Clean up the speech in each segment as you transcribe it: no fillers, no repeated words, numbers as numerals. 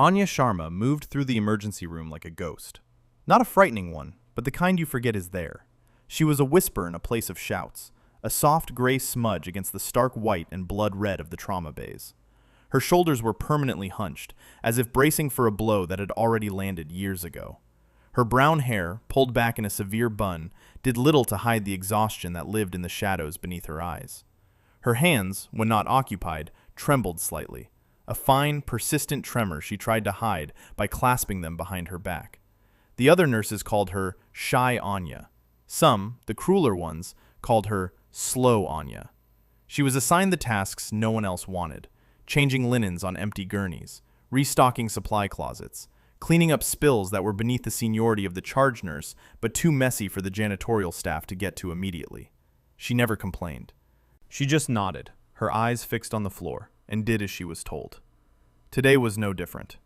Anya Sharma moved through the emergency room like a ghost. Not a frightening one, but the kind you forget is there. She was a whisper in a place of shouts, a soft gray smudge against the stark white and blood red of the trauma bays. Her shoulders were permanently hunched, as if bracing for a blow that had already landed years ago. Her brown hair, pulled back in a severe bun, did little to hide the exhaustion that lived in the shadows beneath her eyes. Her hands, when not occupied, trembled slightly, a fine, persistent tremor she tried to hide by clasping them behind her back. The other nurses called her Shy Anya. Some, the crueler ones, called her Slow Anya. She was assigned the tasks no one else wanted, changing linens on empty gurneys, restocking supply closets, cleaning up spills that were beneath the seniority of the charge nurse but too messy for the janitorial staff to get to immediately. She never complained. She just nodded, her eyes fixed on the floor, and did as she was told. Today was no different.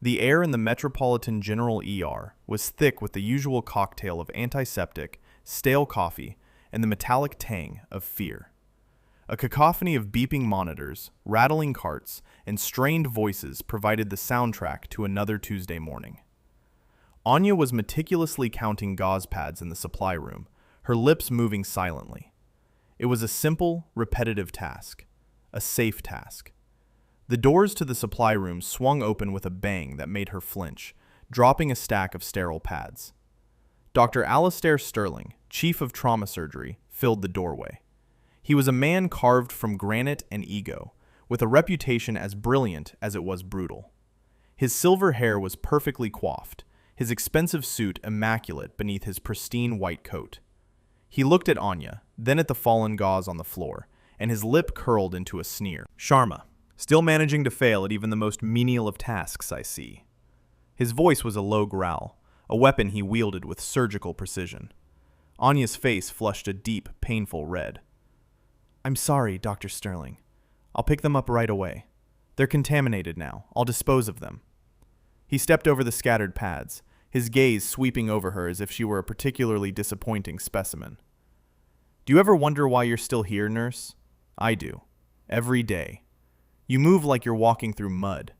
The air in the Metropolitan General ER was thick with the usual cocktail of antiseptic, stale coffee, and the metallic tang of fear. A cacophony of beeping monitors, rattling carts, and strained voices provided the soundtrack to another Tuesday morning. Anya was meticulously counting gauze pads in the supply room, her lips moving silently. It was a simple, repetitive task, a safe task. The doors to the supply room swung open with a bang that made her flinch, dropping a stack of sterile pads. Dr. Alastair Sterling, chief of trauma surgery, filled the doorway. He was a man carved from granite and ego, with a reputation as brilliant as it was brutal. His silver hair was perfectly coiffed, his expensive suit immaculate beneath his pristine white coat. He looked at Anya, then at the fallen gauze on the floor, and his lip curled into a sneer. Sharma, still managing to fail at even the most menial of tasks, I see. His voice was a low growl, a weapon he wielded with surgical precision. Anya's face flushed a deep, painful red. I'm sorry, Dr. Sterling. I'll pick them up right away. They're contaminated now. I'll dispose of them. He stepped over the scattered pads, his gaze sweeping over her as if she were a particularly disappointing specimen. Do you ever wonder why you're still here, nurse? I do. Every day. You move like you're walking through mud.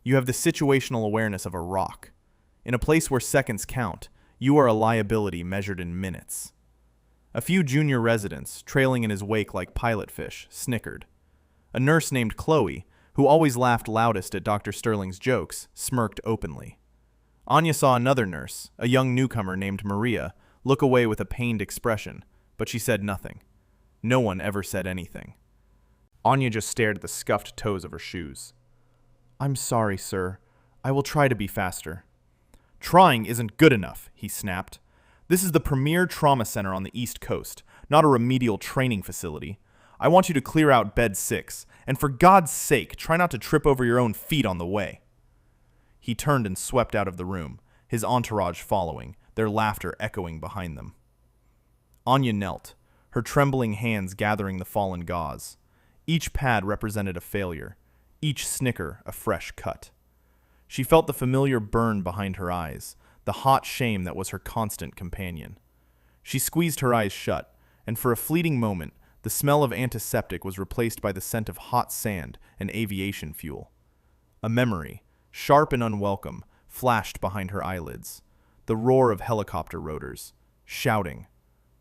You have the situational awareness of a rock. In a place where seconds count, you are a liability measured in minutes. A few junior residents, trailing in his wake like pilot fish, snickered. A nurse named Chloe, who always laughed loudest at Dr. Sterling's jokes, smirked openly. Anya saw another nurse, a young newcomer named Maria, look away with a pained expression, but she said nothing. No one ever said anything. Anya just stared at the scuffed toes of her shoes. I'm sorry, sir. I will try to be faster. Trying isn't good enough, he snapped. This is the premier trauma center on the East Coast, not a remedial training facility. I want you to clear out bed 6, and for God's sake, try not to trip over your own feet on the way. He turned and swept out of the room, his entourage following, their laughter echoing behind them. Anya knelt, her trembling hands gathering the fallen gauze. Each pad represented a failure, each snicker a fresh cut. She felt the familiar burn behind her eyes, the hot shame that was her constant companion. She squeezed her eyes shut, and for a fleeting moment, the smell of antiseptic was replaced by the scent of hot sand and aviation fuel. A memory, sharp and unwelcome, flashed behind her eyelids. The roar of helicopter rotors, shouting.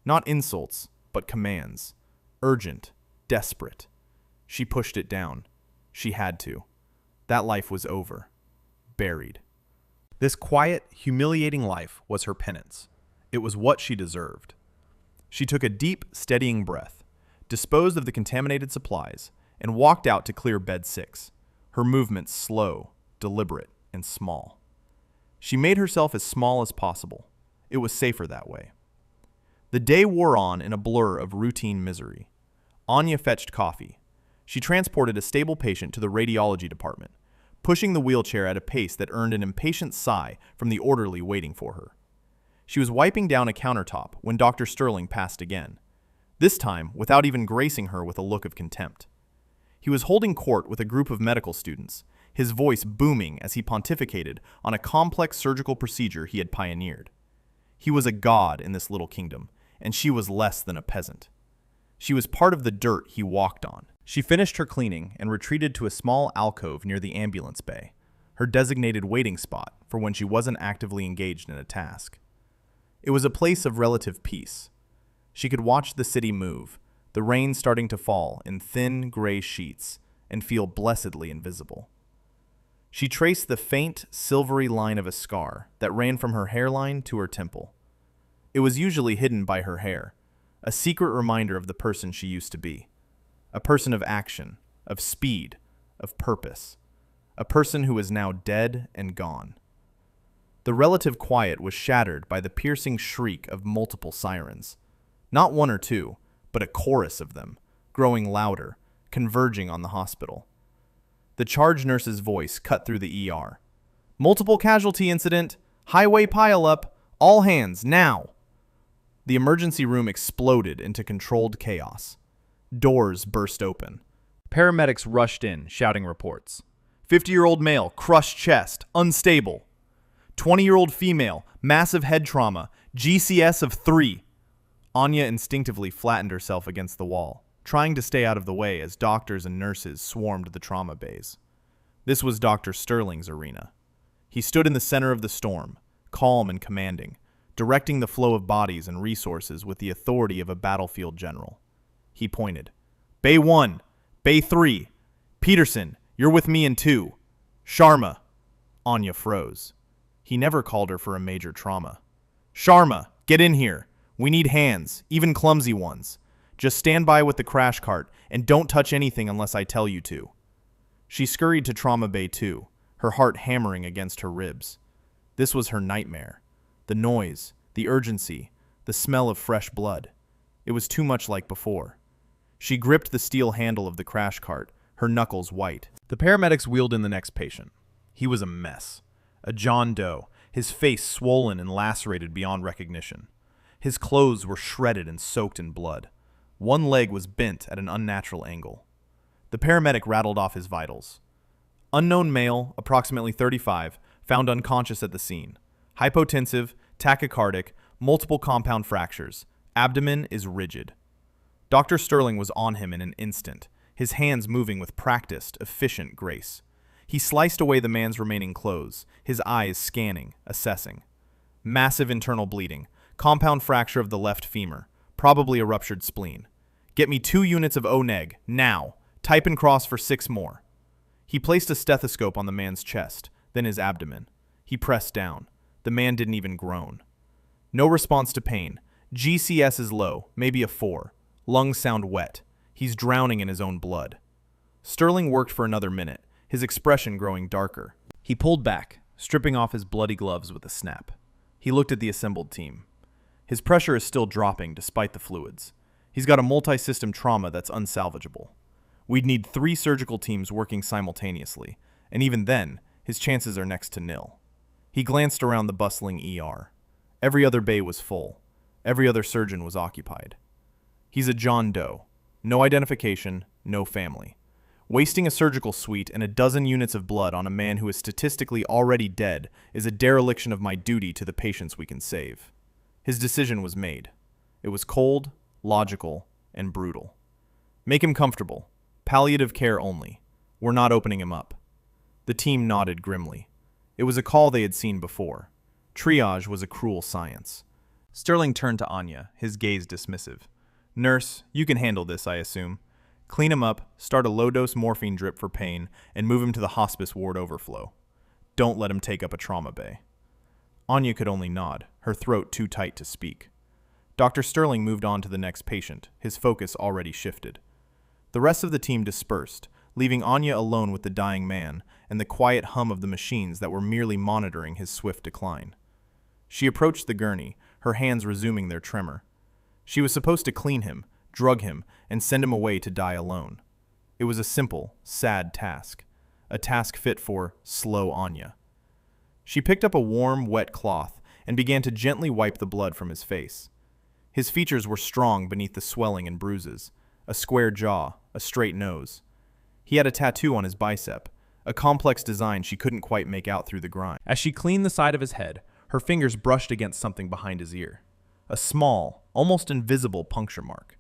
Not insults, but commands. Urgent, desperate. She pushed it down. She had to. That life was over. Buried. This quiet, humiliating life was her penance. It was what she deserved. She took a deep, steadying breath, disposed of the contaminated supplies, and walked out to clear bed 6, her movements slow, deliberate, and small. She made herself as small as possible. It was safer that way. The day wore on in a blur of routine misery. Anya fetched coffee. She transported a stable patient to the radiology department, pushing the wheelchair at a pace that earned an impatient sigh from the orderly waiting for her. She was wiping down a countertop when Dr. Sterling passed again, this time without even gracing her with a look of contempt. He was holding court with a group of medical students, his voice booming as he pontificated on a complex surgical procedure he had pioneered. He was a god in this little kingdom, and she was less than a peasant. She was part of the dirt he walked on. She finished her cleaning and retreated to a small alcove near the ambulance bay, her designated waiting spot for when she wasn't actively engaged in a task. It was a place of relative peace. She could watch the city move, the rain starting to fall in thin gray sheets, and feel blessedly invisible. She traced the faint, silvery line of a scar that ran from her hairline to her temple. It was usually hidden by her hair, a secret reminder of the person she used to be. A person of action, of speed, of purpose. A person who is now dead and gone. The relative quiet was shattered by the piercing shriek of multiple sirens. Not one or two, but a chorus of them, growing louder, converging on the hospital. The charge nurse's voice cut through the ER. "Multiple casualty incident, highway pileup, all hands, now!" The emergency room exploded into controlled chaos. Doors burst open. Paramedics rushed in, shouting reports. 50-year-old male, crushed chest, unstable. 20-year-old female, massive head trauma, GCS of 3. Anya instinctively flattened herself against the wall, trying to stay out of the way as doctors and nurses swarmed the trauma bays. This was Dr. Sterling's arena. He stood in the center of the storm, calm and commanding, directing the flow of bodies and resources with the authority of a battlefield general. He pointed. "Bay 1, Bay 3, Peterson, you're with me in 2. Sharma." Anya froze. He never called her for a major trauma. "Sharma, get in here. We need hands, even clumsy ones. Just stand by with the crash cart and don't touch anything unless I tell you to." She scurried to Trauma Bay 2, her heart hammering against her ribs. This was her nightmare. The noise, the urgency, the smell of fresh blood. It was too much like before. She gripped the steel handle of the crash cart, her knuckles white. The paramedics wheeled in the next patient. He was a mess. A John Doe, his face swollen and lacerated beyond recognition. His clothes were shredded and soaked in blood. One leg was bent at an unnatural angle. The paramedic rattled off his vitals. Unknown male, approximately 35, found unconscious at the scene. Hypotensive, tachycardic, multiple compound fractures. Abdomen is rigid. Dr. Sterling was on him in an instant, his hands moving with practiced, efficient grace. He sliced away the man's remaining clothes, his eyes scanning, assessing. Massive internal bleeding, compound fracture of the left femur, probably a ruptured spleen. "Get me 2 units of O-neg, now. Type and cross for 6 more. He placed a stethoscope on the man's chest, then his abdomen. He pressed down. The man didn't even groan. No response to pain. GCS is low, maybe a 4. Lungs sound wet. He's drowning in his own blood. Sterling worked for another minute, his expression growing darker. He pulled back, stripping off his bloody gloves with a snap. He looked at the assembled team. His pressure is still dropping despite the fluids. He's got a multi-system trauma that's unsalvageable. We'd need 3 surgical teams working simultaneously, and even then, his chances are next to nil. He glanced around the bustling ER. Every other bay was full. Every other surgeon was occupied. He's a John Doe. No identification, no family. Wasting a surgical suite and a dozen units of blood on a man who is statistically already dead is a dereliction of my duty to the patients we can save. His decision was made. It was cold, logical, and brutal. Make him comfortable. Palliative care only. We're not opening him up. The team nodded grimly. It was a call they had seen before. Triage was a cruel science. Sterling turned to Anya, his gaze dismissive. "Nurse, you can handle this, I assume. Clean him up, start a low-dose morphine drip for pain, and move him to the hospice ward overflow. Don't let him take up a trauma bay." Anya could only nod, her throat too tight to speak. Dr. Sterling moved on to the next patient, his focus already shifted. The rest of the team dispersed, leaving Anya alone with the dying man and the quiet hum of the machines that were merely monitoring his swift decline. She approached the gurney, her hands resuming their tremor. She was supposed to clean him, drug him, and send him away to die alone. It was a simple, sad task. A task fit for slow Anya. She picked up a warm, wet cloth and began to gently wipe the blood from his face. His features were strong beneath the swelling and bruises. A square jaw, a straight nose. He had a tattoo on his bicep, a complex design she couldn't quite make out through the grime. As she cleaned the side of his head, her fingers brushed against something behind his ear. A small, almost invisible puncture mark.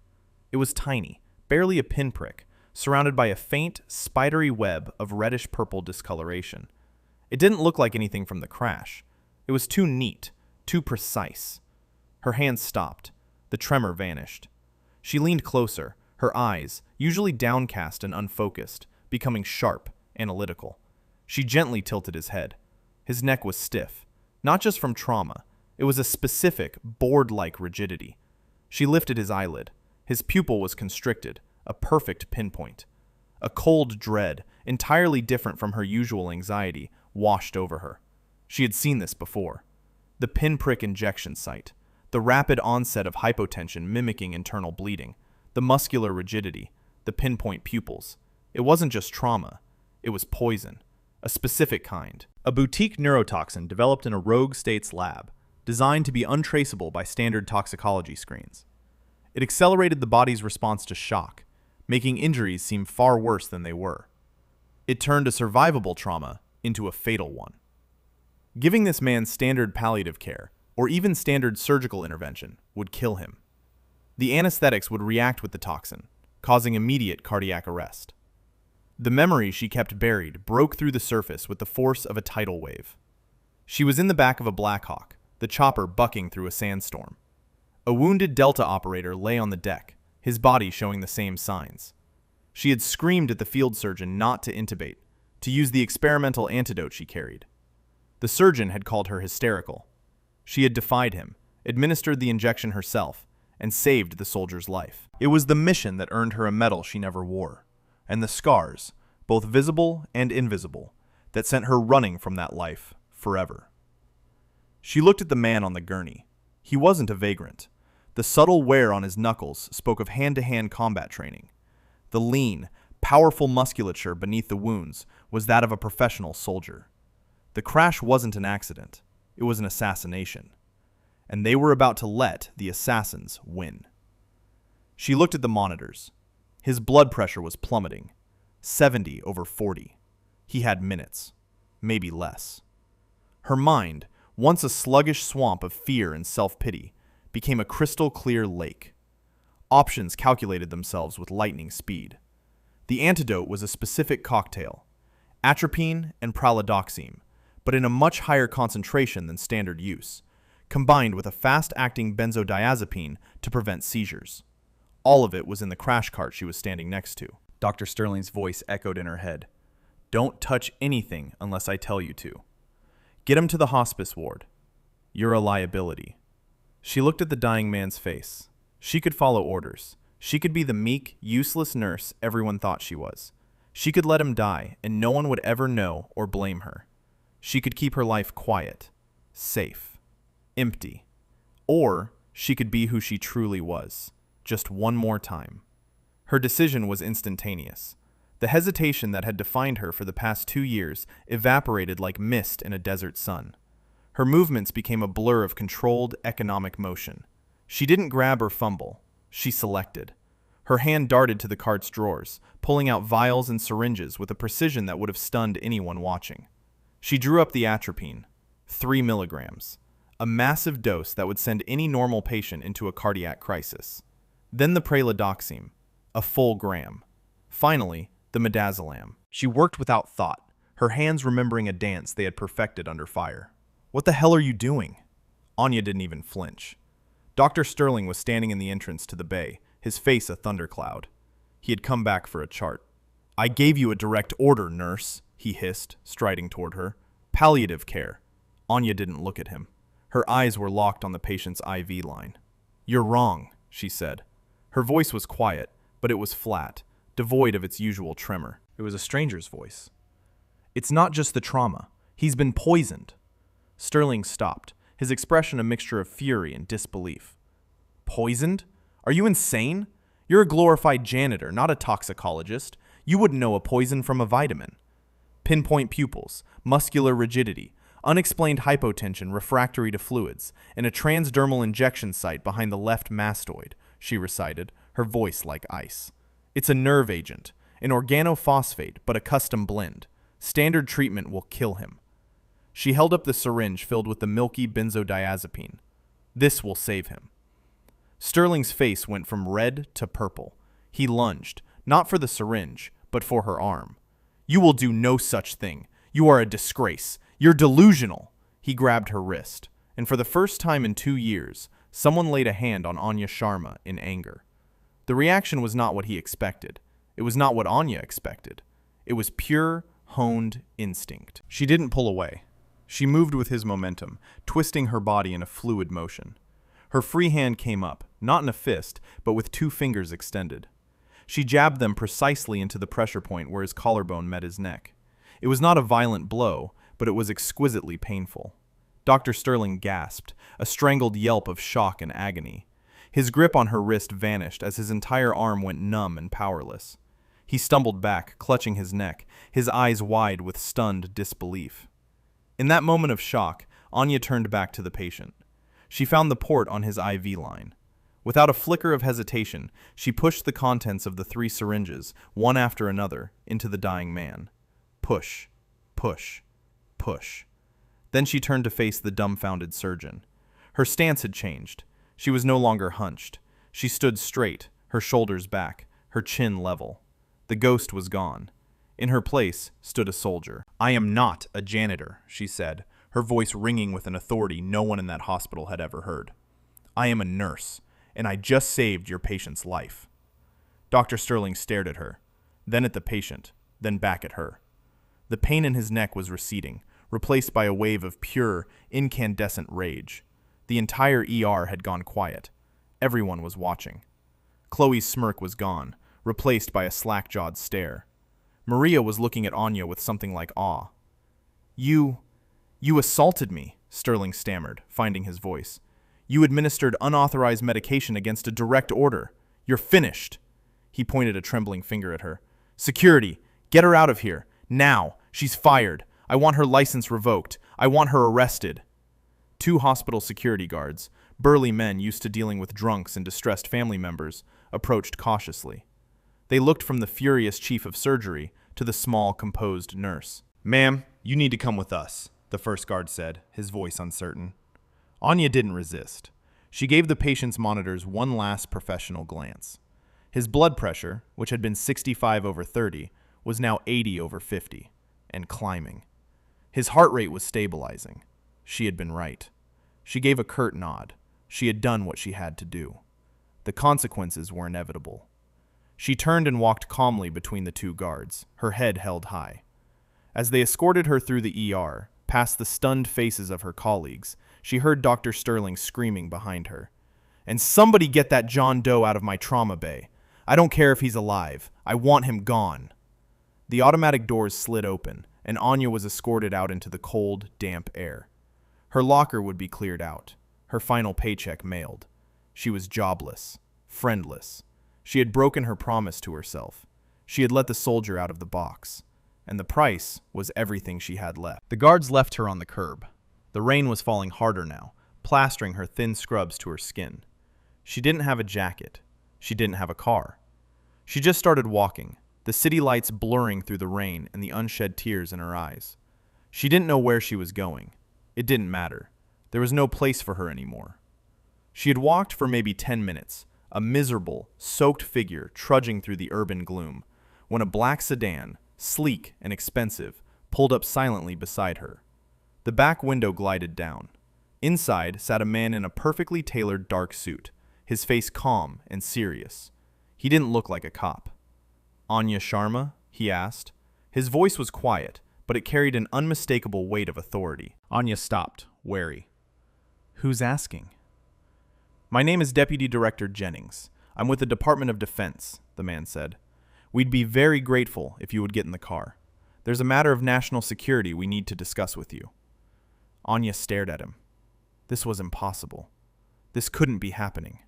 It was tiny, barely a pinprick, surrounded by a faint, spidery web of reddish-purple discoloration. It didn't look like anything from the crash. It was too neat, too precise. Her hand stopped. The tremor vanished. She leaned closer, her eyes, usually downcast and unfocused, becoming sharp, analytical. She gently tilted his head. His neck was stiff, not just from trauma. It was a specific, board-like rigidity. She lifted his eyelid. His pupil was constricted, a perfect pinpoint. A cold dread, entirely different from her usual anxiety, washed over her. She had seen this before. The pinprick injection site, the rapid onset of hypotension mimicking internal bleeding, the muscular rigidity, the pinpoint pupils. It wasn't just trauma. It was poison, a specific kind. A boutique neurotoxin developed in a rogue state's lab, designed to be untraceable by standard toxicology screens. It accelerated the body's response to shock, making injuries seem far worse than they were. It turned a survivable trauma into a fatal one. Giving this man standard palliative care, or even standard surgical intervention, would kill him. The anesthetics would react with the toxin, causing immediate cardiac arrest. The memory she kept buried broke through the surface with the force of a tidal wave. She was in the back of a Black Hawk, the chopper bucking through a sandstorm. A wounded Delta operator lay on the deck, his body showing the same signs. She had screamed at the field surgeon not to intubate, to use the experimental antidote she carried. The surgeon had called her hysterical. She had defied him, administered the injection herself, and saved the soldier's life. It was the mission that earned her a medal she never wore, and the scars, both visible and invisible, that sent her running from that life forever. She looked at the man on the gurney. He wasn't a vagrant. The subtle wear on his knuckles spoke of hand-to-hand combat training. The lean, powerful musculature beneath the wounds was that of a professional soldier. The crash wasn't an accident. It was an assassination. And they were about to let the assassins win. She looked at the monitors. His blood pressure was plummeting. 70/40. He had minutes, maybe less. Her mind, once a sluggish swamp of fear and self-pity, became a crystal-clear lake. Options calculated themselves with lightning speed. The antidote was a specific cocktail, atropine and pralidoxime, but in a much higher concentration than standard use, combined with a fast-acting benzodiazepine to prevent seizures. All of it was in the crash cart she was standing next to. Dr. Sterling's voice echoed in her head. "Don't touch anything unless I tell you to. Get him to the hospice ward. You're a liability." She looked at the dying man's face. She could follow orders. She could be the meek, useless nurse everyone thought she was. She could let him die, and no one would ever know or blame her. She could keep her life quiet, safe, empty. Or she could be who she truly was, just one more time. Her decision was instantaneous. The hesitation that had defined her for the past 2 years evaporated like mist in a desert sun. Her movements became a blur of controlled, economic motion. She didn't grab or fumble. She selected. Her hand darted to the cart's drawers, pulling out vials and syringes with a precision that would have stunned anyone watching. She drew up the atropine, 3 milligrams, a massive dose that would send any normal patient into a cardiac crisis. Then the pralidoxime, a full gram. Finally, the midazolam. She worked without thought, her hands remembering a dance they had perfected under fire. "What the hell are you doing?" Anya didn't even flinch. Dr. Sterling was standing in the entrance to the bay, his face a thundercloud. He had come back for a chart. "I gave you a direct order, nurse," he hissed, striding toward her. "Palliative care." Anya didn't look at him. Her eyes were locked on the patient's IV line. "You're wrong," she said. Her voice was quiet, but it was flat, devoid of its usual tremor. It was a stranger's voice. "It's not just the trauma. He's been poisoned." Sterling stopped, his expression a mixture of fury and disbelief. "Poisoned? Are you insane? You're a glorified janitor, not a toxicologist. You wouldn't know a poison from a vitamin." Pinpoint pupils, muscular rigidity, unexplained hypotension refractory to fluids, and a transdermal injection site behind the left mastoid, she recited, her voice like ice. "It's a nerve agent, an organophosphate, but a custom blend. Standard treatment will kill him." She held up the syringe filled with the milky benzodiazepine. "This will save him." Sterling's face went from red to purple. He lunged, not for the syringe, but for her arm. "You will do no such thing. You are a disgrace. You're delusional. He grabbed her wrist, and for the first time in 2 years, someone laid a hand on Anya Sharma in anger. The reaction was not what he expected. It was not what Anya expected. It was pure, honed instinct. She didn't pull away. She moved with his momentum, twisting her body in a fluid motion. Her free hand came up, not in a fist, but with 2 fingers extended. She jabbed them precisely into the pressure point where his collarbone met his neck. It was not a violent blow, but it was exquisitely painful. Dr. Sterling gasped, a strangled yelp of shock and agony. His grip on her wrist vanished as his entire arm went numb and powerless. He stumbled back, clutching his neck, his eyes wide with stunned disbelief. In that moment of shock, Anya turned back to the patient. She found the port on his IV line. Without a flicker of hesitation, she pushed the contents of the 3 syringes, one after another, into the dying man. Push, push, push. Then she turned to face the dumbfounded surgeon. Her stance had changed. She was no longer hunched. She stood straight, her shoulders back, her chin level. The ghost was gone. In her place stood a soldier. "I am not a janitor," she said, her voice ringing with an authority no one in that hospital had ever heard. "I am a nurse, and I just saved your patient's life." Dr. Sterling stared at her, then at the patient, then back at her. The pain in his neck was receding, replaced by a wave of pure, incandescent rage. The entire ER had gone quiet. Everyone was watching. Chloe's smirk was gone, replaced by a slack-jawed stare. Maria was looking at Anya with something like awe. You assaulted me," Sterling stammered, finding his voice. "You administered unauthorized medication against a direct order. You're finished." He pointed a trembling finger at her. "Security, get her out of here. Now. She's fired. I want her license revoked. I want her arrested." 2 hospital security guards, burly men used to dealing with drunks and distressed family members, approached cautiously. They looked from the furious chief of surgery to the small, composed nurse. "Ma'am, you need to come with us," the first guard said, his voice uncertain. Anya didn't resist. She gave the patient's monitors one last professional glance. His blood pressure, which had been 65/30, was now 80/50, and climbing. His heart rate was stabilizing. She had been right. She gave a curt nod. She had done what she had to do. The consequences were inevitable. She turned and walked calmly between the 2 guards, her head held high. As they escorted her through the ER, past the stunned faces of her colleagues, she heard Dr. Sterling screaming behind her. "And somebody get that John Doe out of my trauma bay. I don't care if he's alive. I want him gone." The automatic doors slid open, and Anya was escorted out into the cold, damp air. Her locker would be cleared out, her final paycheck mailed. She was jobless, friendless. She had broken her promise to herself. She had let the soldier out of the box, and the price was everything she had left. The guards left her on the curb. The rain was falling harder now, plastering her thin scrubs to her skin. She didn't have a jacket. She didn't have a car. She just started walking, the city lights blurring through the rain and the unshed tears in her eyes. She didn't know where she was going. It didn't matter. There was no place for her anymore. She had walked for maybe 10 minutes, a miserable, soaked figure trudging through the urban gloom, when a black sedan, sleek and expensive, pulled up silently beside her. The back window glided down. Inside sat a man in a perfectly tailored dark suit, his face calm and serious. He didn't look like a cop. "Anya Sharma?" he asked. His voice was quiet, but it carried an unmistakable weight of authority. Anya stopped, wary. "Who's asking?" "My name is Deputy Director Jennings. I'm with the Department of Defense," the man said. "We'd be very grateful if you would get in the car. There's a matter of national security we need to discuss with you." Anya stared at him. This was impossible. This couldn't be happening.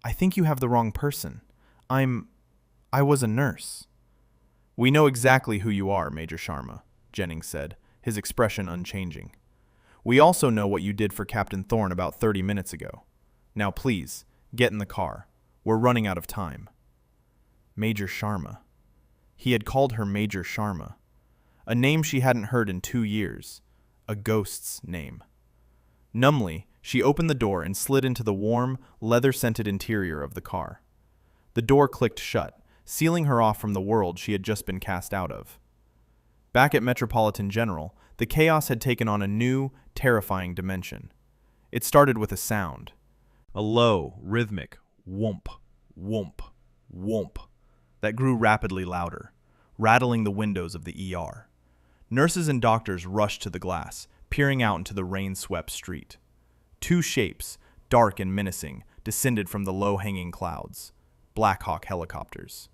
"I think you have the wrong person. I was a nurse." "We know exactly who you are, Major Sharma," Jennings said, his expression unchanging. "We also know what you did for Captain Thorne about 30 minutes ago. Now please, get in the car. We're running out of time." Major Sharma. He had called her Major Sharma. A name she hadn't heard in 2 years. A ghost's name. Numbly, she opened the door and slid into the warm, leather-scented interior of the car. The door clicked shut, sealing her off from the world she had just been cast out of. Back at Metropolitan General, the chaos had taken on a new, terrifying dimension. It started with a sound. A low, rhythmic whoomp, whoomp, whoomp that grew rapidly louder, rattling the windows of the ER. Nurses and doctors rushed to the glass, peering out into the rain-swept street. Two shapes, dark and menacing, descended from the low-hanging clouds. Black Hawk helicopters.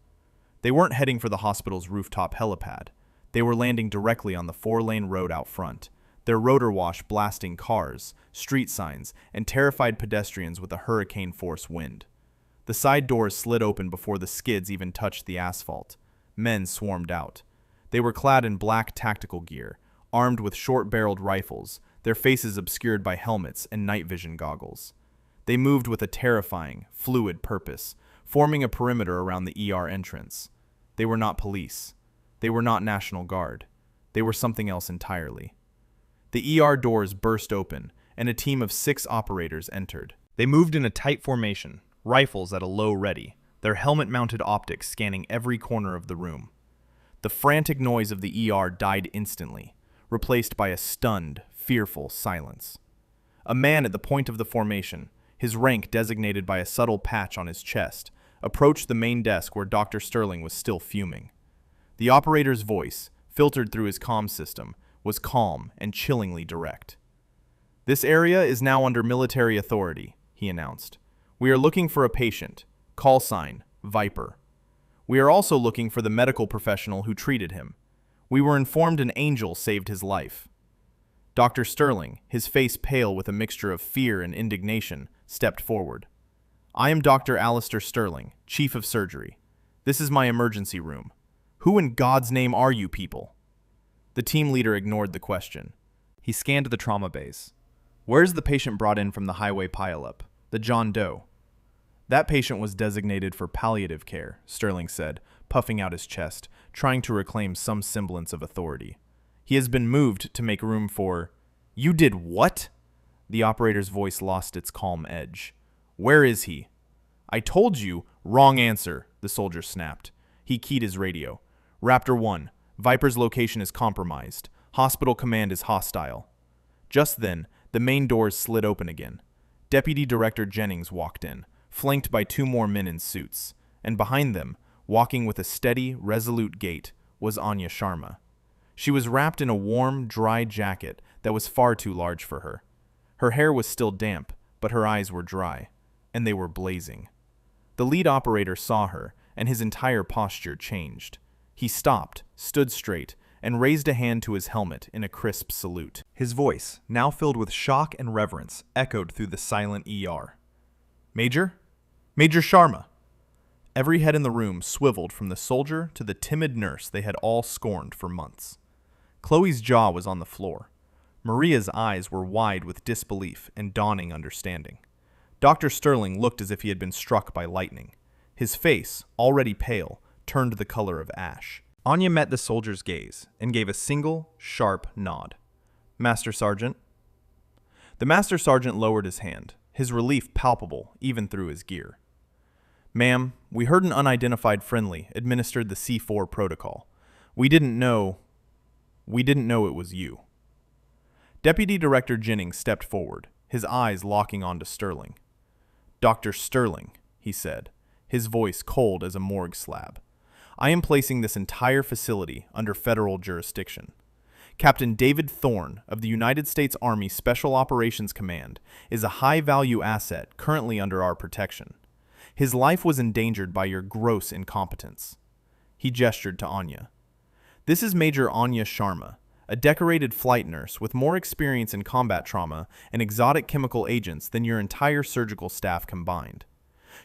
They weren't heading for the hospital's rooftop helipad. They were landing directly on the 4-lane road out front, their rotor wash blasting cars, street signs, and terrified pedestrians with a hurricane-force wind. The side doors slid open before the skids even touched the asphalt. Men swarmed out. They were clad in black tactical gear, armed with short-barreled rifles, their faces obscured by helmets and night vision goggles. They moved with a terrifying, fluid purpose, forming a perimeter around the ER entrance. They were not police. They were not National Guard. They were something else entirely. The ER doors burst open, and a team of 6 operators entered. They moved in a tight formation, rifles at a low ready, their helmet-mounted optics scanning every corner of the room. The frantic noise of the ER died instantly, replaced by a stunned, fearful silence. A man at the point of the formation, his rank designated by a subtle patch on his chest, approached the main desk where Dr. Sterling was still fuming. The operator's voice, filtered through his comm system, was calm and chillingly direct. "This area is now under military authority," he announced. "We are looking for a patient. Call sign, Viper. We are also looking for the medical professional who treated him. We were informed an angel saved his life." Dr. Sterling, his face pale with a mixture of fear and indignation, stepped forward. "I am Dr. Alistair Sterling, Chief of Surgery. This is my emergency room. Who in God's name are you people?" The team leader ignored the question. He scanned the trauma bays. "Where's the patient brought in from the highway pileup? The John Doe?" "That patient was designated for palliative care," Sterling said, puffing out his chest, trying to reclaim some semblance of authority. "He has been moved to make room for—" "You did what?" The operator's voice lost its calm edge. "Where is he?" "I told you—" "Wrong answer," the soldier snapped. He keyed his radio. "Raptor 1, Viper's location is compromised. Hospital command is hostile." Just then, the main doors slid open again. Deputy Director Jennings walked in, flanked by 2 more men in suits, and behind them, walking with a steady, resolute gait, was Anya Sharma. She was wrapped in a warm, dry jacket that was far too large for her. Her hair was still damp, but her eyes were dry, and they were blazing. The lead operator saw her, and his entire posture changed. He stopped, stood straight, and raised a hand to his helmet in a crisp salute. His voice, now filled with shock and reverence, echoed through the silent ER. "Major? Major Sharma!" Every head in the room swiveled from the soldier to the timid nurse they had all scorned for months. Chloe's jaw was on the floor. Maria's eyes were wide with disbelief and dawning understanding. Dr. Sterling looked as if he had been struck by lightning. His face, already pale, turned the color of ash. Anya met the soldier's gaze and gave a single, sharp nod. "Master Sergeant?" The Master Sergeant lowered his hand, his relief palpable even through his gear. "Ma'am, we heard an unidentified friendly administered the C4 protocol. We didn't know it was you." Deputy Director Jennings stepped forward, his eyes locking onto Sterling. "Dr. Sterling," he said, his voice cold as a morgue slab. "I am placing this entire facility under federal jurisdiction. Captain David Thorne of the United States Army Special Operations Command is a high-value asset currently under our protection. His life was endangered by your gross incompetence." He gestured to Anya. "This is Major Anya Sharma, a decorated flight nurse with more experience in combat trauma and exotic chemical agents than your entire surgical staff combined.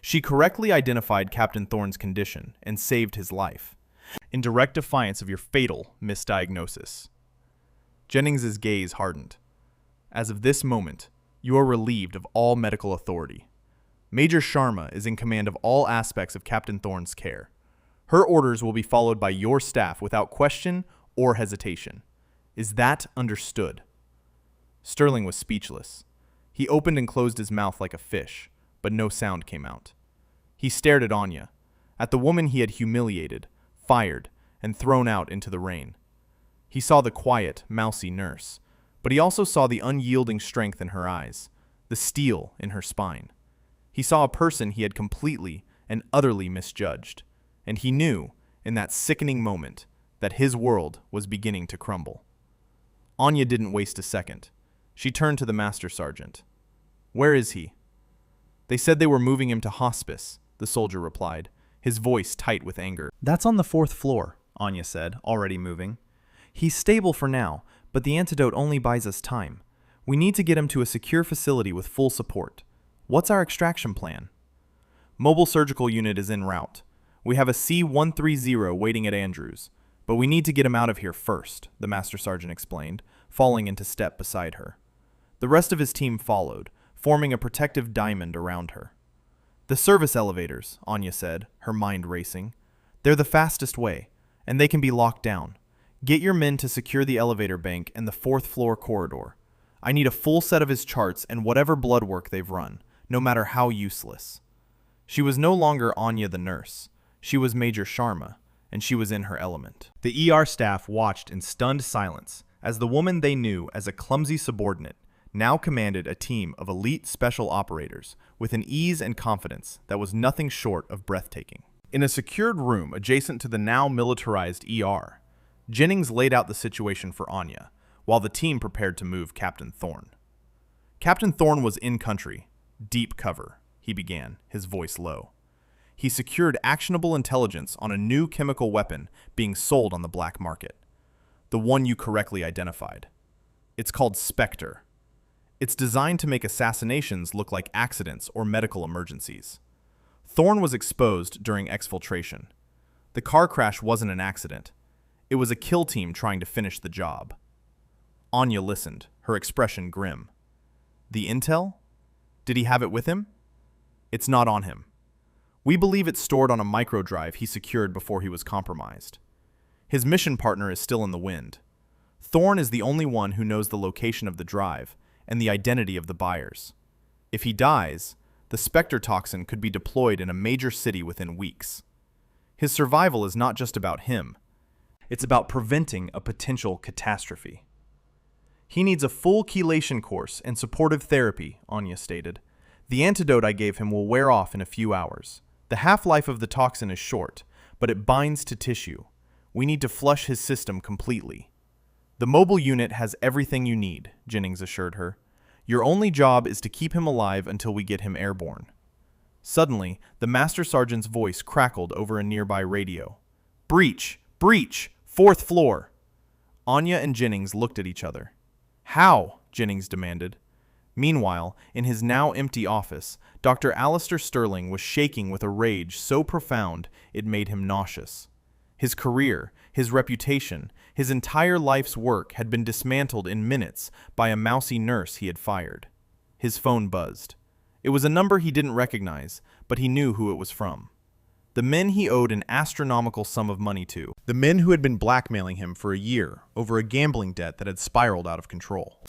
She correctly identified Captain Thorne's condition and saved his life, in direct defiance of your fatal misdiagnosis." Jennings's gaze hardened. "As of this moment, you are relieved of all medical authority. Major Sharma is in command of all aspects of Captain Thorne's care. Her orders will be followed by your staff without question or hesitation. Is that understood?" Sterling was speechless. He opened and closed his mouth like a fish, but no sound came out. He stared at Anya, at the woman he had humiliated, fired, and thrown out into the rain. He saw the quiet, mousy nurse, but he also saw the unyielding strength in her eyes, the steel in her spine. He saw a person he had completely and utterly misjudged, and he knew, in that sickening moment, that his world was beginning to crumble. Anya didn't waste a second. She turned to the master sergeant. "Where is he?" "They said they were moving him to hospice," the soldier replied, his voice tight with anger. "That's on the 4th floor," Anya said, already moving. "He's stable for now, but the antidote only buys us time. We need to get him to a secure facility with full support. What's our extraction plan?" "Mobile surgical unit is en route. We have a C-130 waiting at Andrews, but we need to get him out of here first," the master sergeant explained, falling into step beside her. The rest of his team followed, forming a protective diamond around her. "The service elevators," Anya said, her mind racing. "They're the fastest way, and they can be locked down. Get your men to secure the elevator bank and the 4th floor corridor. I need a full set of his charts and whatever blood work they've run, no matter how useless." She was no longer Anya the nurse. She was Major Sharma, and she was in her element. The ER staff watched in stunned silence as the woman they knew as a clumsy subordinate now commanded a team of elite special operators with an ease and confidence that was nothing short of breathtaking. In a secured room adjacent to the now militarized ER, Jennings laid out the situation for Anya, while the team prepared to move Captain Thorne. Captain Thorne was in country, deep cover, he began, his voice low. He secured actionable intelligence on a new chemical weapon being sold on the black market. The one you correctly identified. It's called Spectre. It's designed to make assassinations look like accidents or medical emergencies. Thorne was exposed during exfiltration. The car crash wasn't an accident. It was a kill team trying to finish the job. Anya listened, her expression grim. The intel? Did he have it with him? It's not on him. We believe it's stored on a microdrive he secured before he was compromised. His mission partner is still in the wind. Thorne is the only one who knows the location of the drive and the identity of the buyers. If he dies, the Spectre toxin could be deployed in a major city within weeks. His survival is not just about him. It's about preventing a potential catastrophe. He needs a full chelation course and supportive therapy, Anya stated. The antidote I gave him will wear off in a few hours. The half-life of the toxin is short, but it binds to tissue. We need to flush his system completely. The mobile unit has everything you need, Jennings assured her. Your only job is to keep him alive until we get him airborne. Suddenly, the master sergeant's voice crackled over a nearby radio. "Breach! Breach! 4th floor!" Anya and Jennings looked at each other. "How?" Jennings demanded. Meanwhile, in his now empty office, Dr. Alistair Sterling was shaking with a rage so profound it made him nauseous. His career, his reputation, his entire life's work had been dismantled in minutes by a mousy nurse he had fired. His phone buzzed. It was a number he didn't recognize, but he knew who it was from. The men he owed an astronomical sum of money to. The men who had been blackmailing him for a year over a gambling debt that had spiraled out of control.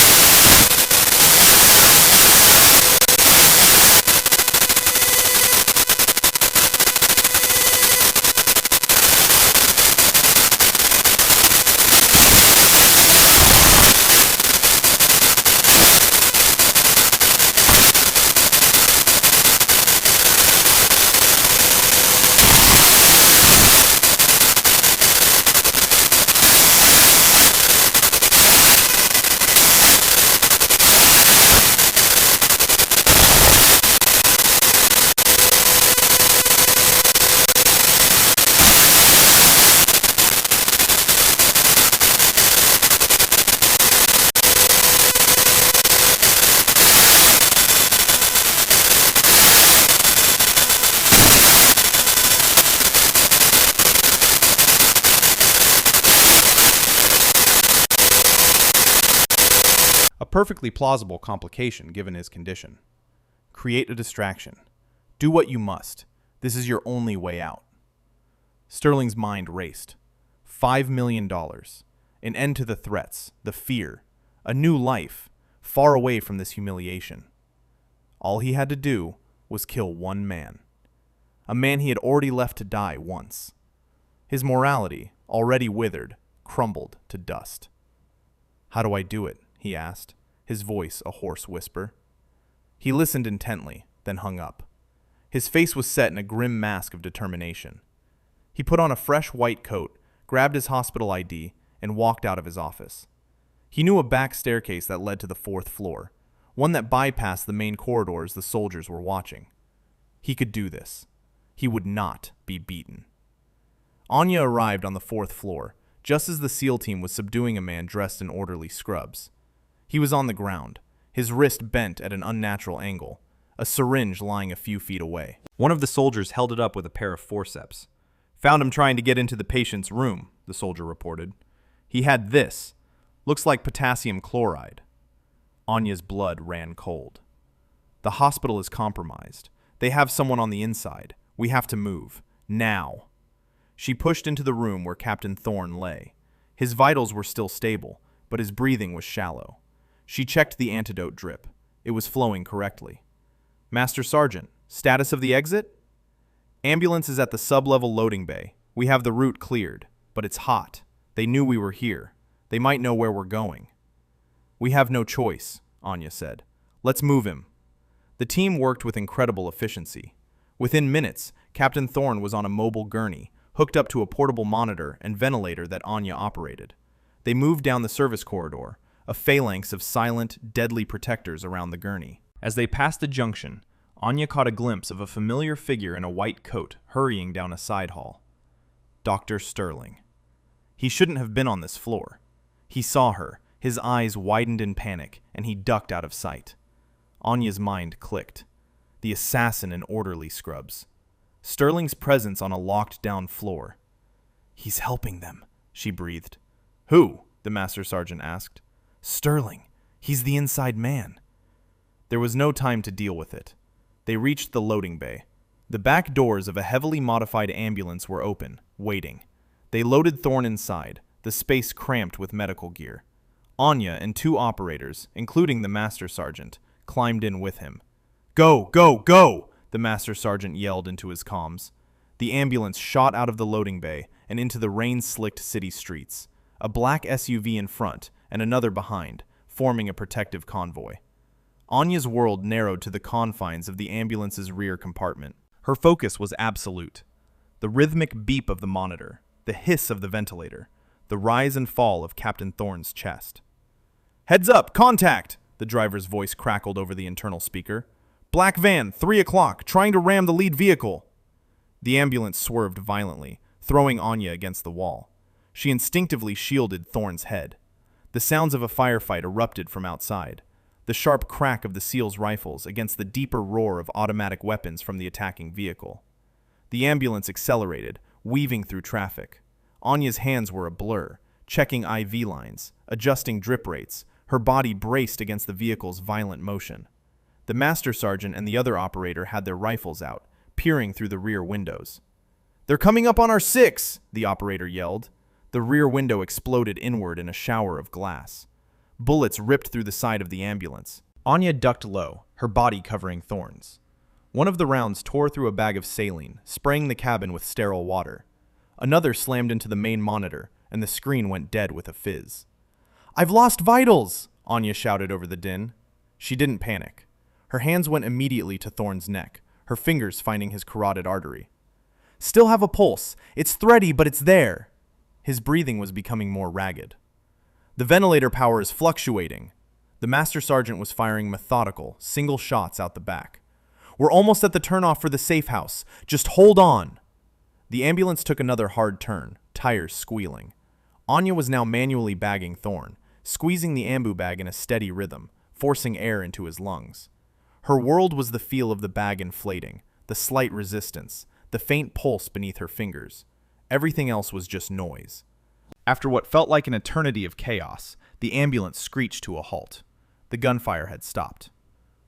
A perfectly plausible complication given his condition. Create a distraction. Do what you must. This is your only way out. Sterling's mind raced. $5 million. An end to the threats, the fear. A new life, far away from this humiliation. All he had to do was kill one man. A man he had already left to die once. His morality, already withered, crumbled to dust. "How do I do it?" he asked, his voice a hoarse whisper. He listened intently, then hung up. His face was set in a grim mask of determination. He put on a fresh white coat, grabbed his hospital ID, and walked out of his office. He knew a back staircase that led to the 4th floor, one that bypassed the main corridors the soldiers were watching. He could do this. He would not be beaten. Anya arrived on the 4th floor, just as the SEAL team was subduing a man dressed in orderly scrubs. He was on the ground, his wrist bent at an unnatural angle, a syringe lying a few feet away. One of the soldiers held it up with a pair of forceps. "Found him trying to get into the patient's room," the soldier reported. "He had this. Looks like potassium chloride." Anya's blood ran cold. "The hospital is compromised. They have someone on the inside. We have to move. Now." She pushed into the room where Captain Thorne lay. His vitals were still stable, but his breathing was shallow. She checked the antidote drip. It was flowing correctly. "Master Sergeant, status of the exit?" "Ambulance is at the sub-level loading bay. We have the route cleared, but it's hot. They knew we were here. They might know where we're going." "We have no choice," Anya said. "Let's move him." The team worked with incredible efficiency. Within minutes, Captain Thorne was on a mobile gurney, hooked up to a portable monitor and ventilator that Anya operated. They moved down the service corridor, a phalanx of silent, deadly protectors around the gurney. As they passed the junction, Anya caught a glimpse of a familiar figure in a white coat hurrying down a side hall. Dr. Sterling. He shouldn't have been on this floor. He saw her, his eyes widened in panic, and he ducked out of sight. Anya's mind clicked. The assassin in orderly scrubs. Sterling's presence on a locked-down floor. "He's helping them," she breathed. "Who?" the Master Sergeant asked. "Sterling. He's the inside man." There was no time to deal with it. They reached the loading bay. The back doors of a heavily modified ambulance were open, waiting. They loaded Thorne inside, the space cramped with medical gear. Anya and 2 operators, including the Master Sergeant, climbed in with him. "Go, go, go!" the Master Sergeant yelled into his comms. The ambulance shot out of the loading bay and into the rain-slicked city streets, a black SUV in front and another behind, forming a protective convoy. Anya's world narrowed to the confines of the ambulance's rear compartment. Her focus was absolute. The rhythmic beep of the monitor, the hiss of the ventilator, the rise and fall of Captain Thorne's chest. "Heads up, contact!" the driver's voice crackled over the internal speaker. "Black van, 3 o'clock, trying to ram the lead vehicle." The ambulance swerved violently, throwing Anya against the wall. She instinctively shielded Thorne's head. The sounds of a firefight erupted from outside, the sharp crack of the SEALs' rifles against the deeper roar of automatic weapons from the attacking vehicle. The ambulance accelerated, weaving through traffic. Anya's hands were a blur, checking IV lines, adjusting drip rates, her body braced against the vehicle's violent motion. The Master Sergeant and the other operator had their rifles out, peering through the rear windows. "They're coming up on our 6!" the operator yelled. The rear window exploded inward in a shower of glass. Bullets ripped through the side of the ambulance. Anya ducked low, her body covering Thorne's. One of the rounds tore through a bag of saline, spraying the cabin with sterile water. Another slammed into the main monitor, and the screen went dead with a fizz. "I've lost vitals!" Anya shouted over the din. She didn't panic. Her hands went immediately to Thorne's neck, her fingers finding his carotid artery. "Still have a pulse. It's thready, but it's there." His breathing was becoming more ragged. "The ventilator power is fluctuating." The Master Sergeant was firing methodical, single shots out the back. "We're almost at the turnoff for the safe house. Just hold on." The ambulance took another hard turn, tires squealing. Anya was now manually bagging Thorne, squeezing the ambu bag in a steady rhythm, forcing air into his lungs. Her world was the feel of the bag inflating, the slight resistance, the faint pulse beneath her fingers. Everything else was just noise. After what felt like an eternity of chaos, the ambulance screeched to a halt. The gunfire had stopped.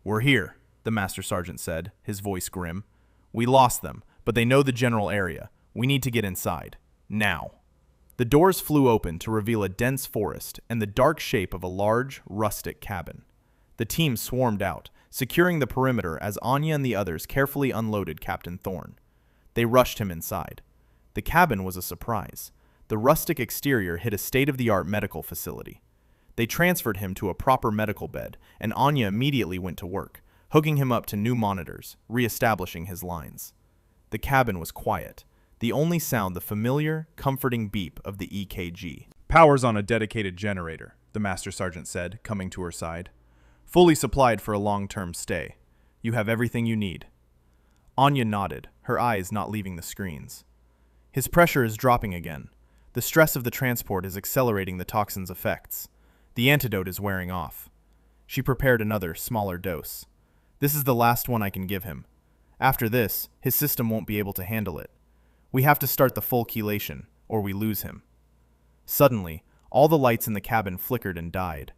"We're here," the Master Sergeant said, his voice grim. "We lost them, but they know the general area. We need to get inside. Now." The doors flew open to reveal a dense forest and the dark shape of a large, rustic cabin. The team swarmed out, securing the perimeter as Anya and the others carefully unloaded Captain Thorne. They rushed him inside. The cabin was a surprise. The rustic exterior hid a state-of-the-art medical facility. They transferred him to a proper medical bed, and Anya immediately went to work, hooking him up to new monitors, re-establishing his lines. The cabin was quiet, the only sound the familiar, comforting beep of the EKG. "Power's on a dedicated generator," the Master Sergeant said, coming to her side. "Fully supplied for a long-term stay. You have everything you need." Anya nodded, her eyes not leaving the screens. "His pressure is dropping again. The stress of the transport is accelerating the toxin's effects. The antidote is wearing off." She prepared another, smaller dose. "This is the last one I can give him. After this, his system won't be able to handle it. We have to start the full chelation, or we lose him." Suddenly, all the lights in the cabin flickered and died.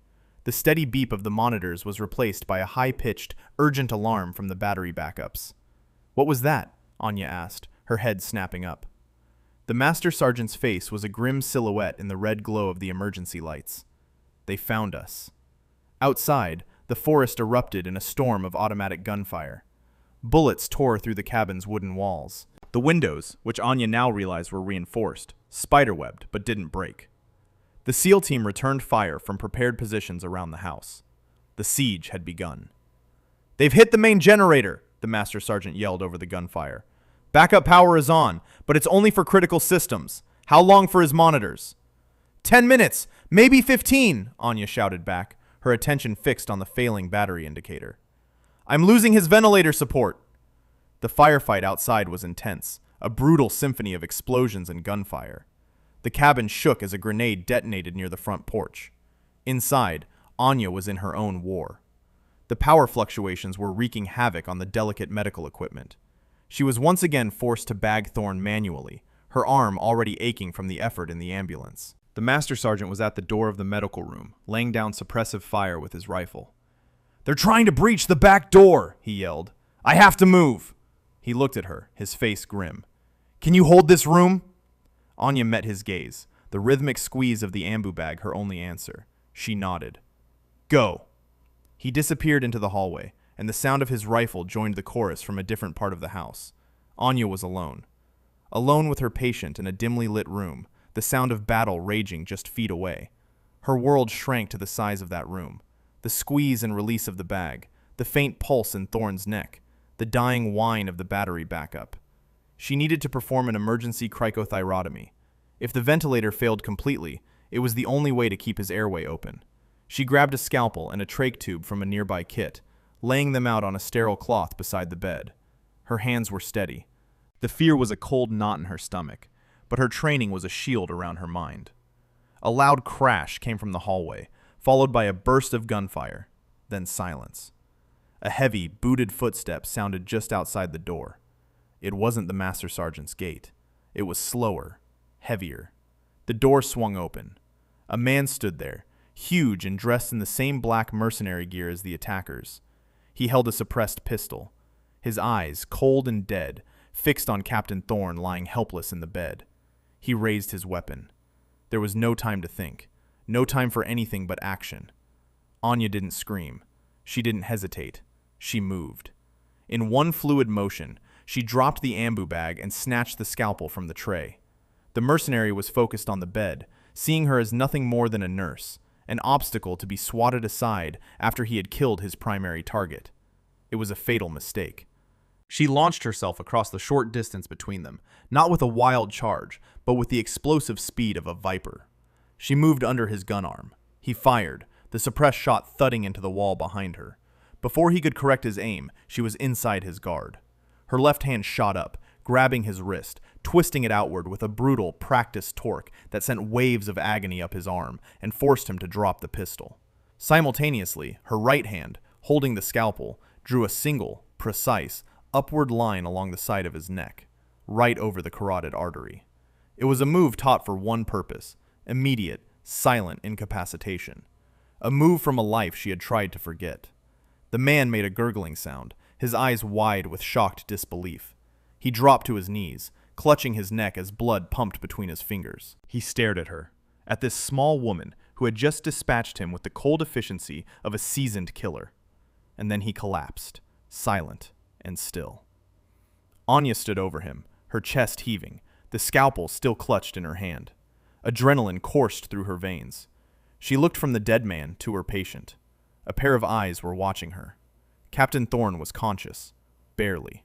The steady beep of the monitors was replaced by a high-pitched, urgent alarm from the battery backups. "What was that?" Anya asked, her head snapping up. The Master Sergeant's face was a grim silhouette in the red glow of the emergency lights. "They found us." Outside, the forest erupted in a storm of automatic gunfire. Bullets tore through the cabin's wooden walls. The windows, which Anya now realized were reinforced, spiderwebbed but didn't break. The SEAL team returned fire from prepared positions around the house. The siege had begun. "They've hit the main generator," the Master Sergeant yelled over the gunfire. "Backup power is on, but it's only for critical systems. How long for his monitors?" 10 minutes, maybe 15, Anya shouted back, her attention fixed on the failing battery indicator. "I'm losing his ventilator support." The firefight outside was intense, a brutal symphony of explosions and gunfire. The cabin shook as a grenade detonated near the front porch. Inside, Anya was in her own war. The power fluctuations were wreaking havoc on the delicate medical equipment. She was once again forced to bag Thorn manually, her arm already aching from the effort in the ambulance. The Master Sergeant was at the door of the medical room, laying down suppressive fire with his rifle. "They're trying to breach the back door," he yelled. "I have to move." He looked at her, his face grim. "Can you hold this room?" Anya met his gaze, the rhythmic squeeze of the ambu bag her only answer. She nodded. "Go." He disappeared into the hallway, and the sound of his rifle joined the chorus from a different part of the house. Anya was alone. Alone with her patient in a dimly lit room, the sound of battle raging just feet away. Her world shrank to the size of that room. The squeeze and release of the bag, the faint pulse in Thorn's neck, the dying whine of the battery backup. She needed to perform an emergency cricothyrotomy. If the ventilator failed completely, it was the only way to keep his airway open. She grabbed a scalpel and a trach tube from a nearby kit, laying them out on a sterile cloth beside the bed. Her hands were steady. The fear was a cold knot in her stomach, but her training was a shield around her mind. A loud crash came from the hallway, followed by a burst of gunfire, then silence. A heavy, booted footstep sounded just outside the door. It wasn't the Master Sergeant's gate. It was slower, heavier. The door swung open. A man stood there, huge and dressed in the same black mercenary gear as the attackers. He held a suppressed pistol, his eyes, cold and dead, fixed on Captain Thorn lying helpless in the bed. He raised his weapon. There was no time to think, no time for anything but action. Anya didn't scream. She didn't hesitate. She moved. In one fluid motion, she dropped the ambu bag and snatched the scalpel from the tray. The mercenary was focused on the bed, seeing her as nothing more than a nurse, an obstacle to be swatted aside after he had killed his primary target. It was a fatal mistake. She launched herself across the short distance between them, not with a wild charge, but with the explosive speed of a viper. She moved under his gun arm. He fired, the suppressed shot thudding into the wall behind her. Before he could correct his aim, she was inside his guard. Her left hand shot up, grabbing his wrist, twisting it outward with a brutal, practiced torque that sent waves of agony up his arm and forced him to drop the pistol. Simultaneously, her right hand, holding the scalpel, drew a single, precise, upward line along the side of his neck, right over the carotid artery. It was a move taught for one purpose: immediate, silent incapacitation. A move from a life she had tried to forget. The man made a gurgling sound, his eyes wide with shocked disbelief. He dropped to his knees, clutching his neck as blood pumped between his fingers. He stared at her, at this small woman who had just dispatched him with the cold efficiency of a seasoned killer. And then he collapsed, silent and still. Anya stood over him, her chest heaving, the scalpel still clutched in her hand. Adrenaline coursed through her veins. She looked from the dead man to her patient. A pair of eyes were watching her. Captain Thorne was conscious. Barely.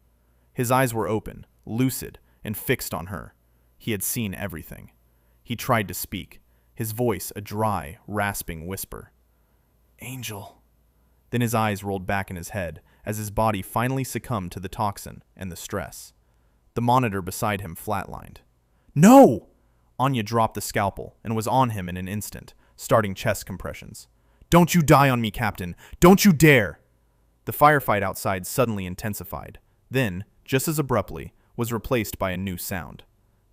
His eyes were open, lucid, and fixed on her. He had seen everything. He tried to speak, his voice a dry, rasping whisper. "Angel." Then his eyes rolled back in his head as his body finally succumbed to the toxin and the stress. The monitor beside him flatlined. "No!" Anya dropped the scalpel and was on him in an instant, starting chest compressions. "Don't you die on me, Captain! Don't you dare!" The firefight outside suddenly intensified, then, just as abruptly, was replaced by a new sound.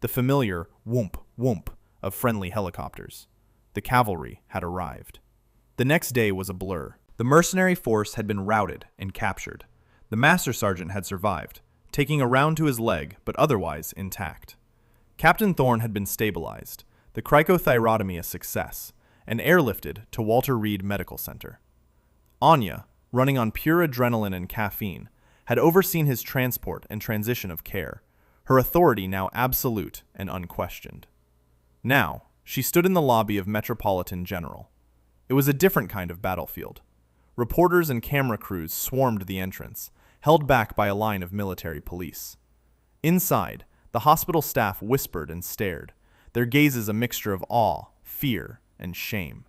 The familiar whoomp, whoomp of friendly helicopters. The cavalry had arrived. The next day was a blur. The mercenary force had been routed and captured. The Master Sergeant had survived, taking a round to his leg, but otherwise intact. Captain Thorne had been stabilized, the cricothyrotomy a success, and airlifted to Walter Reed Medical Center. Anya, running on pure adrenaline and caffeine, had overseen his transport and transition of care, her authority now absolute and unquestioned. Now, she stood in the lobby of Metropolitan General. It was a different kind of battlefield. Reporters and camera crews swarmed the entrance, held back by a line of military police. Inside, the hospital staff whispered and stared, their gazes a mixture of awe, fear, and shame.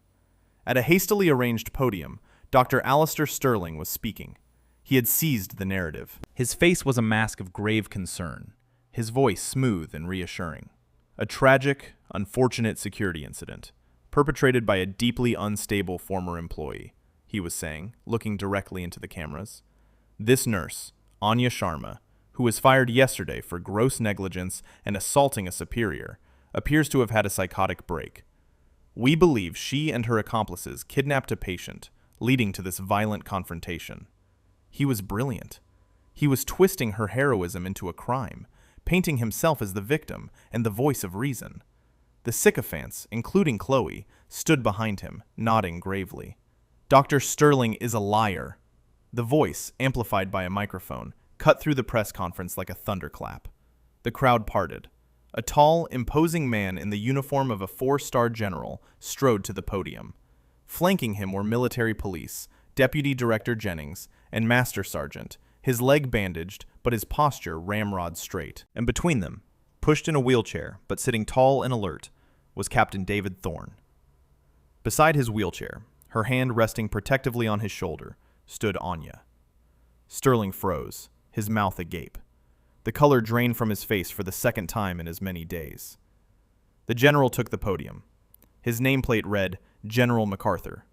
At a hastily arranged podium, Dr. Alistair Sterling was speaking. He had seized the narrative. His face was a mask of grave concern, his voice smooth and reassuring. A tragic, unfortunate security incident, perpetrated by a deeply unstable former employee, he was saying, looking directly into the cameras. This nurse, Anya Sharma, who was fired yesterday for gross negligence and assaulting a superior, appears to have had a psychotic break. We believe she and her accomplices kidnapped a patient, leading to this violent confrontation. He was brilliant. He was twisting her heroism into a crime, painting himself as the victim and the voice of reason. The sycophants, including Chloe, stood behind him, nodding gravely. "Dr. Sterling is a liar." The voice, amplified by a microphone, cut through the press conference like a thunderclap. The crowd parted. A tall, imposing man in the uniform of a 4-star general strode to the podium. Flanking him were military police, Deputy Director Jennings, and Master Sergeant, his leg bandaged but his posture ramrod straight. And between them, pushed in a wheelchair but sitting tall and alert, was Captain David Thorne. Beside his wheelchair, her hand resting protectively on his shoulder, stood Anya. Sterling froze, his mouth agape. The color drained from his face for the second time in as many days. The general took the podium. His nameplate read, General MacArthur.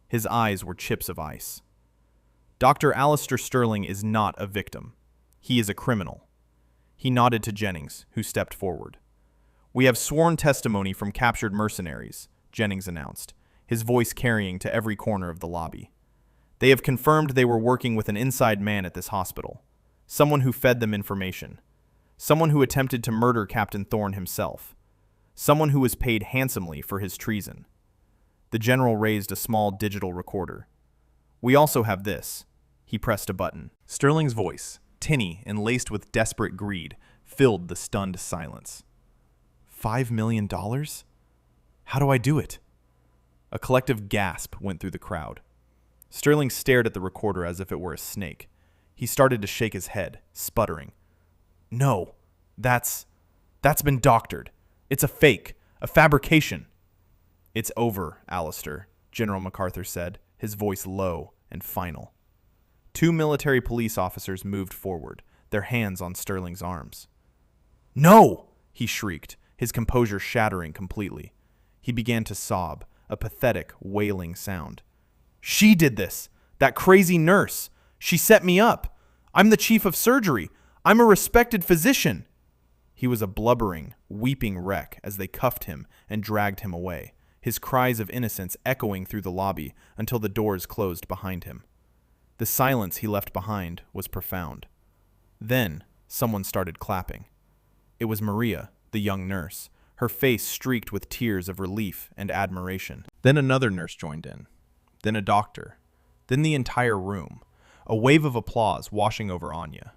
His eyes were chips of ice. Dr. Alistair Sterling is not a victim. He is a criminal. He nodded to Jennings, who stepped forward. "We have sworn testimony from captured mercenaries," Jennings announced, his voice carrying to every corner of the lobby. "They have confirmed they were working with an inside man at this hospital. Someone who fed them information. Someone who attempted to murder Captain Thorne himself. Someone who was paid handsomely for his treason." The general raised a small digital recorder. "We also have this." He pressed a button. Sterling's voice, tinny and laced with desperate greed, filled the stunned silence. $5 million? How do I do it? A collective gasp went through the crowd. Sterling stared at the recorder as if it were a snake. He started to shake his head, sputtering. "No, that's been doctored. It's a fake, a fabrication." "It's over, Alistair," General MacArthur said, his voice low and final. 2 military police officers moved forward, their hands on Sterling's arms. "No!" he shrieked, his composure shattering completely. He began to sob, a pathetic, wailing sound. "She did this! That crazy nurse! She set me up! I'm the chief of surgery! I'm a respected physician!" He was a blubbering, weeping wreck as they cuffed him and dragged him away, his cries of innocence echoing through the lobby until the doors closed behind him. The silence he left behind was profound. Then, someone started clapping. It was Maria, the young nurse, her face streaked with tears of relief and admiration. Then another nurse joined in. Then a doctor. Then the entire room, a wave of applause washing over Anya.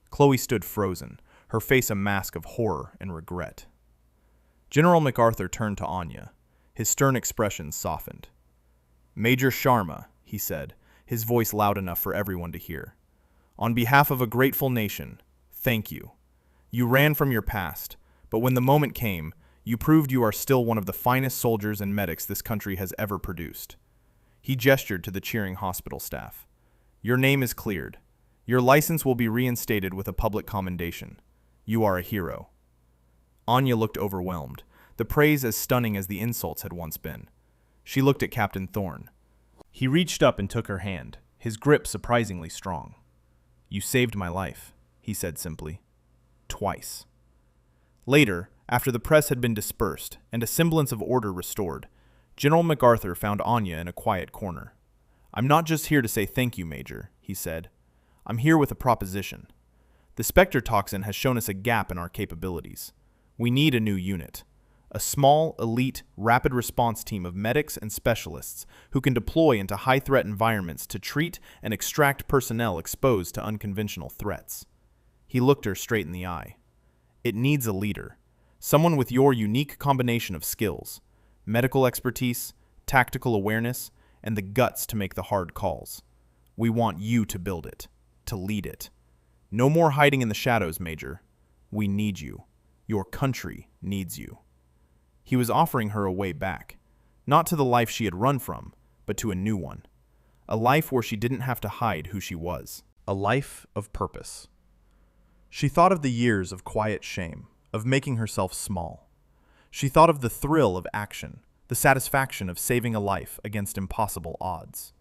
Chloe stood frozen, her face a mask of horror and regret. General MacArthur turned to Anya. His stern expression softened. "Major Sharma," he said, his voice loud enough for everyone to hear. "On behalf of a grateful nation, thank you. You ran from your past, but when the moment came, you proved you are still one of the finest soldiers and medics this country has ever produced." He gestured to the cheering hospital staff. "Your name is cleared. Your license will be reinstated with a public commendation. You are a hero." Anya looked overwhelmed, the praise as stunning as the insults had once been. She looked at Captain Thorne. He reached up and took her hand, his grip surprisingly strong. "You saved my life," he said simply. "Twice." Later, after the press had been dispersed and a semblance of order restored, General MacArthur found Anya in a quiet corner. "I'm not just here to say thank you, Major," he said. "I'm here with a proposition. The Spectre toxin has shown us a gap in our capabilities. We need a new unit. A small, elite, rapid response team of medics and specialists who can deploy into high-threat environments to treat and extract personnel exposed to unconventional threats." He looked her straight in the eye. "It needs a leader, someone with your unique combination of skills, medical expertise, tactical awareness, and the guts to make the hard calls. We want you to build it, to lead it. No more hiding in the shadows, Major. We need you. Your country needs you." He was offering her a way back, not to the life she had run from, but to a new one. A life where she didn't have to hide who she was. A life of purpose. She thought of the years of quiet shame, of making herself small. She thought of the thrill of action, the satisfaction of saving a life against impossible odds.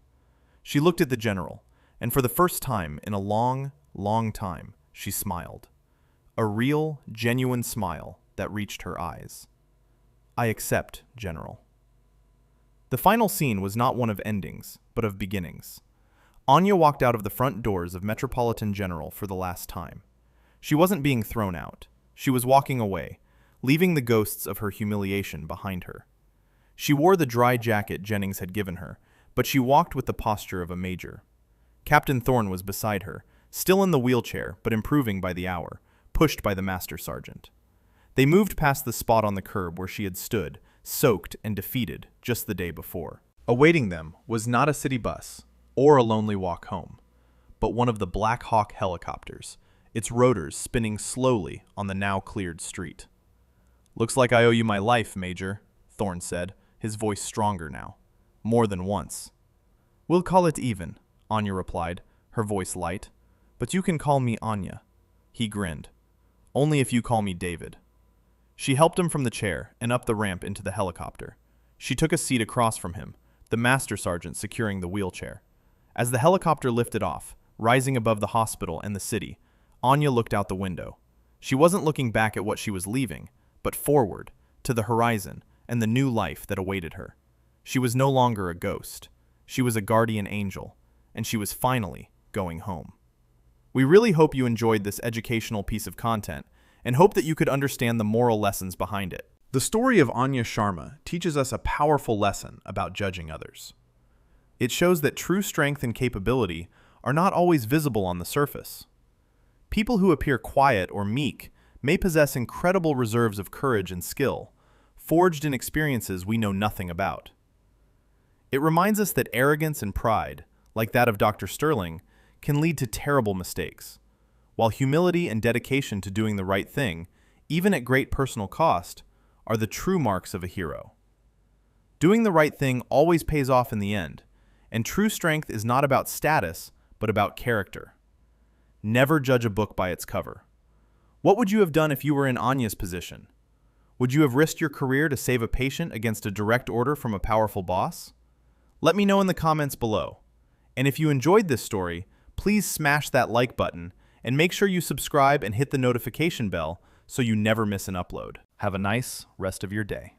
She looked at the general, and for the first time in a long, long time, she smiled. A real, genuine smile that reached her eyes. "I accept, General." The final scene was not one of endings, but of beginnings. Anya walked out of the front doors of Metropolitan General for the last time. She wasn't being thrown out. She was walking away, leaving the ghosts of her humiliation behind her. She wore the dry jacket Jennings had given her, but she walked with the posture of a major. Captain Thorne was beside her, still in the wheelchair, but improving by the hour, pushed by the Master Sergeant. They moved past the spot on the curb where she had stood, soaked and defeated, just the day before. Awaiting them was not a city bus or a lonely walk home, but one of the Black Hawk helicopters, its rotors spinning slowly on the now cleared street. "Looks like I owe you my life, Major," Thorne said, his voice stronger now. "More than once." "We'll call it even," Anya replied, her voice light. "But you can call me Anya." He grinned. "Only if you call me David." She helped him from the chair and up the ramp into the helicopter. She took a seat across from him, the Master Sergeant securing the wheelchair. As the helicopter lifted off, rising above the hospital and the city, Anya looked out the window. She wasn't looking back at what she was leaving, but forward, to the horizon and the new life that awaited her. She was no longer a ghost. She was a guardian angel, and she was finally going home. We really hope you enjoyed this educational piece of content, and hope that you could understand the moral lessons behind it. The story of Anya Sharma teaches us a powerful lesson about judging others. It shows that true strength and capability are not always visible on the surface. People who appear quiet or meek may possess incredible reserves of courage and skill, forged in experiences we know nothing about. It reminds us that arrogance and pride, like that of Dr. Sterling, can lead to terrible mistakes, while humility and dedication to doing the right thing, even at great personal cost, are the true marks of a hero. Doing the right thing always pays off in the end, and true strength is not about status, but about character. Never judge a book by its cover. What would you have done if you were in Anya's position? Would you have risked your career to save a patient against a direct order from a powerful boss? Let me know in the comments below. And if you enjoyed this story, please smash that like button and make sure you subscribe and hit the notification bell so you never miss an upload. Have a nice rest of your day.